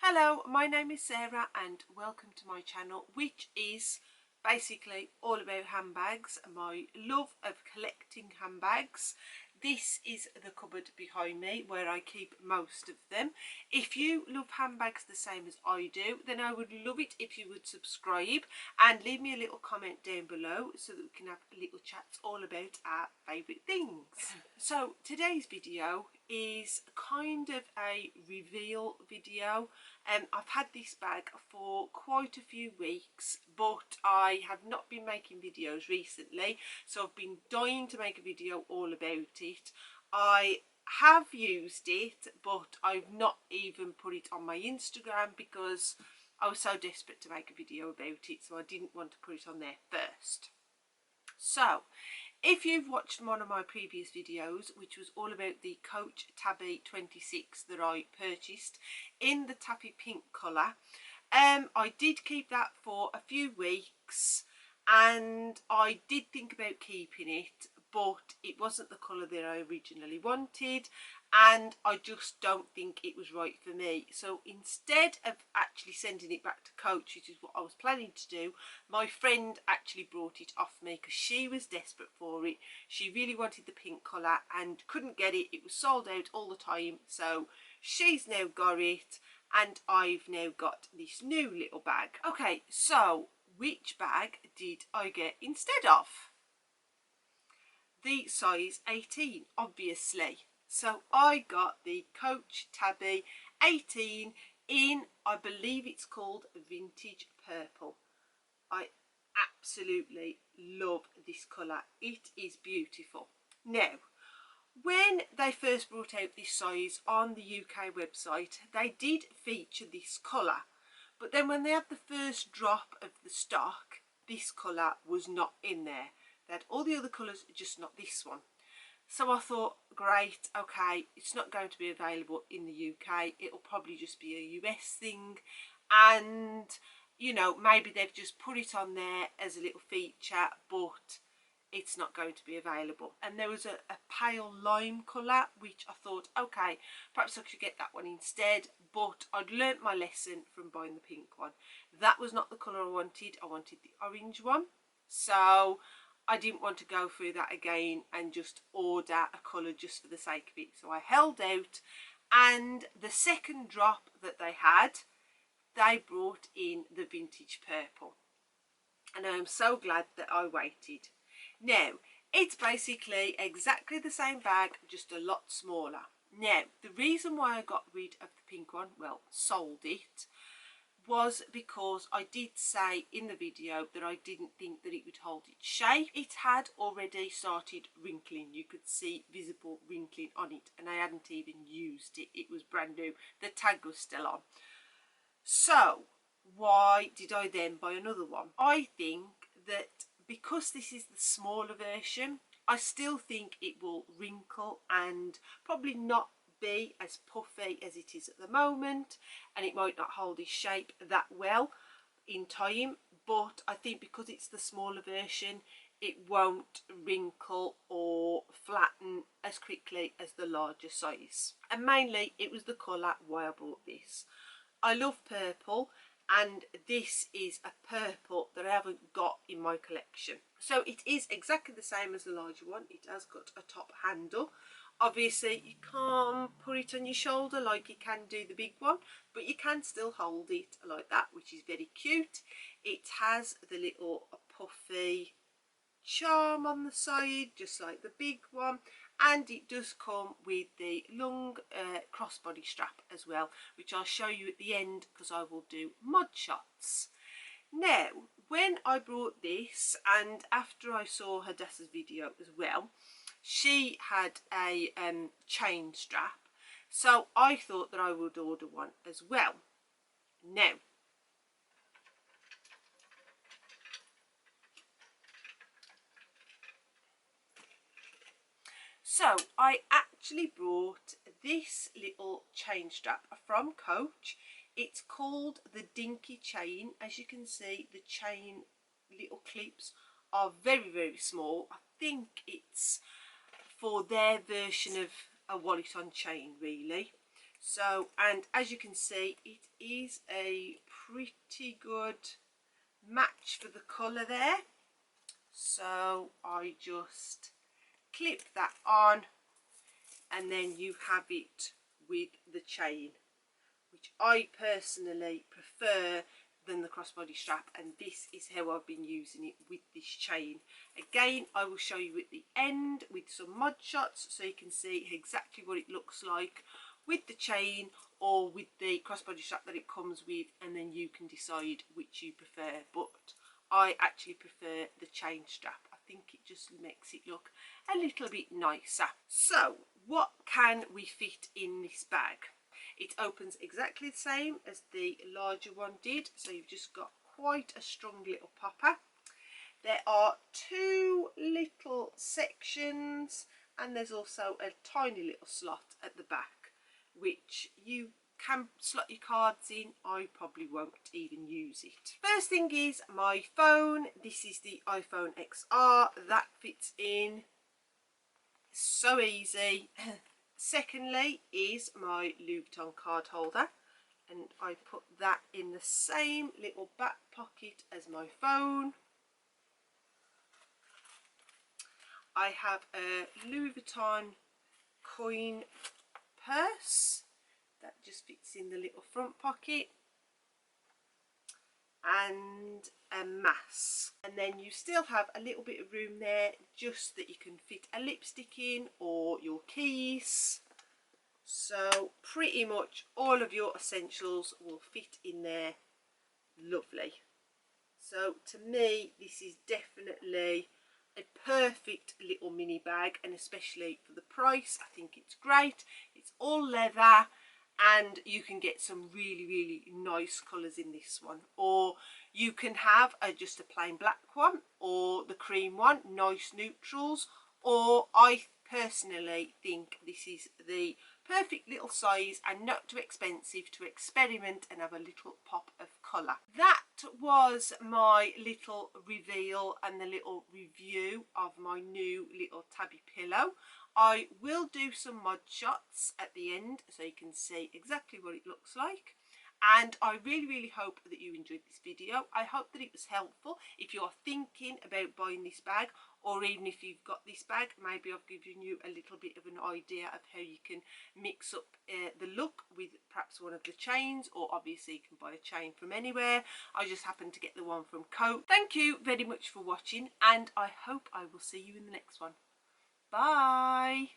Hello, my name is Sarah and welcome to my channel, which is basically all about handbags, my love of collecting handbags. This is the cupboard behind me where I keep most of them. If you love handbags the same as I do, then I would love it if you would subscribe and leave me a little comment down below so that we can have little chats all about our favourite things. So today's video is kind of a reveal video. I've had this bag for quite a few weeks, but I have not been making videos recently, so I've been dying to make a video all about it. I have used it, but I've not even put it on my Instagram because I was so desperate to make a video about it, so I didn't want to put it on there first. So if you've watched one of my previous videos, which was all about the Coach Tabby 26 that I purchased in the taffy pink colour, I did keep that for a few weeks and I did think about keeping it, but it wasn't the colour that I originally wanted and I just don't think it was right for me. So instead of actually sending it back to Coach, which is what I was planning to do, my friend actually brought it off me because she was desperate for it. She really wanted the pink colour and couldn't get it. It was sold out all the time, so she's now got it and I've now got this new little bag. Okay, so which bag did I get instead of? The size 18, obviously. So I got the Coach Tabby 18 in, I believe it's called Vintage Purple. I absolutely love this colour. It is beautiful. Now, when they first brought out this size on the UK website, they did feature this colour. But then when they had the first drop of the stock, this colour was not in there. They had all the other colours, just not this one. So I thought, great, okay, it's not going to be available in the UK. It'll probably just be a US thing. And, you know, maybe they've just put it on there as a little feature, but it's not going to be available. And there was a pale lime colour, which I thought, okay, perhaps I could get that one instead, but I'd learnt my lesson from buying the pink one. That was not the colour I wanted the orange one, so I didn't want to go through that again and just order a colour just for the sake of it. So I held out, and the second drop that they had, they brought in the Vintage Purple. And I am so glad that I waited. Now, it's basically exactly the same bag, just a lot smaller. Now, the reason why I got rid of the pink one, well, sold it, was because I did say in the video that I didn't think that it would hold its shape. It had already started wrinkling. You could see visible wrinkling on it, and I hadn't even used it. It was brand new. The tag was still on. So why did I then buy another one? I think that because this is the smaller version, I still think it will wrinkle and probably not be as puffy as it is at the moment, and it might not hold its shape that well in time, but I think because it's the smaller version, it won't wrinkle or flatten as quickly as the larger size. And mainly it was the colour why I bought this. I love purple, and this is a purple that I haven't got in my collection. So it is exactly the same as the larger one. It has got a top handle. Obviously you can't put it on your shoulder like you can do the big one, but you can still hold it like that, which is very cute. It has the little puffy charm on the side, just like the big one, and it does come with the long crossbody strap as well, which I'll show you at the end because I will do mod shots. Now, when I brought this, and after I saw Hadassah's video as well, she had a chain strap, so I thought that I would order one as well. Now, so I actually brought this little chain strap from Coach. It's called the Dinky Chain. As you can see, the chain little clips are very, very small. I think it's for their version of a wallet on chain, really. So, and as you can see, it is a pretty good match for the colour there. So I just clip that on, and then you have it with the chain, which I personally prefer than the crossbody strap, and this is how I've been using it with this chain. Again, I will show you at the end with some mod shots so you can see exactly what it looks like with the chain or with the crossbody strap that it comes with, and then you can decide which you prefer. But I actually prefer the chain strap. I think it just makes it look a little bit nicer. So what can we fit in this bag? It opens exactly the same as the larger one did, so you've just got quite a strong little popper. There are two little sections, and there's also a tiny little slot at the back which you can slot your cards in. I probably won't even use it. First thing is my phone. This is the iPhone XR. That fits in so easy. Secondly is my Louis Vuitton card holder, and I put that in the same little back pocket as my phone. I have a Louis Vuitton coin purse that just fits in the little front pocket, and a mask. And then you still have a little bit of room there just that you can fit a lipstick in or your keys. So pretty much all of your essentials will fit in there. Lovely. So to me, this is definitely a perfect little mini bag, and especially for the price, I think it's great. It's all leather, and you can get some really nice colours in this one, or you can have just a plain black one or the cream one, nice neutrals. Or I personally think this is the perfect little size and not too expensive to experiment and have a little pop of colour. That was my little reveal and the little review of my new little tabby pillow. I will do some mod shots at the end so you can see exactly what it looks like. And I really hope that you enjoyed this video. I hope that it was helpful. If you're thinking about buying this bag, or even if you've got this bag, maybe I've given you a little bit of an idea of how you can mix up the look with perhaps one of the chains, or obviously you can buy a chain from anywhere. I just happened to get the one from Coach. Thank you very much for watching, and I hope I will see you in the next one. Bye!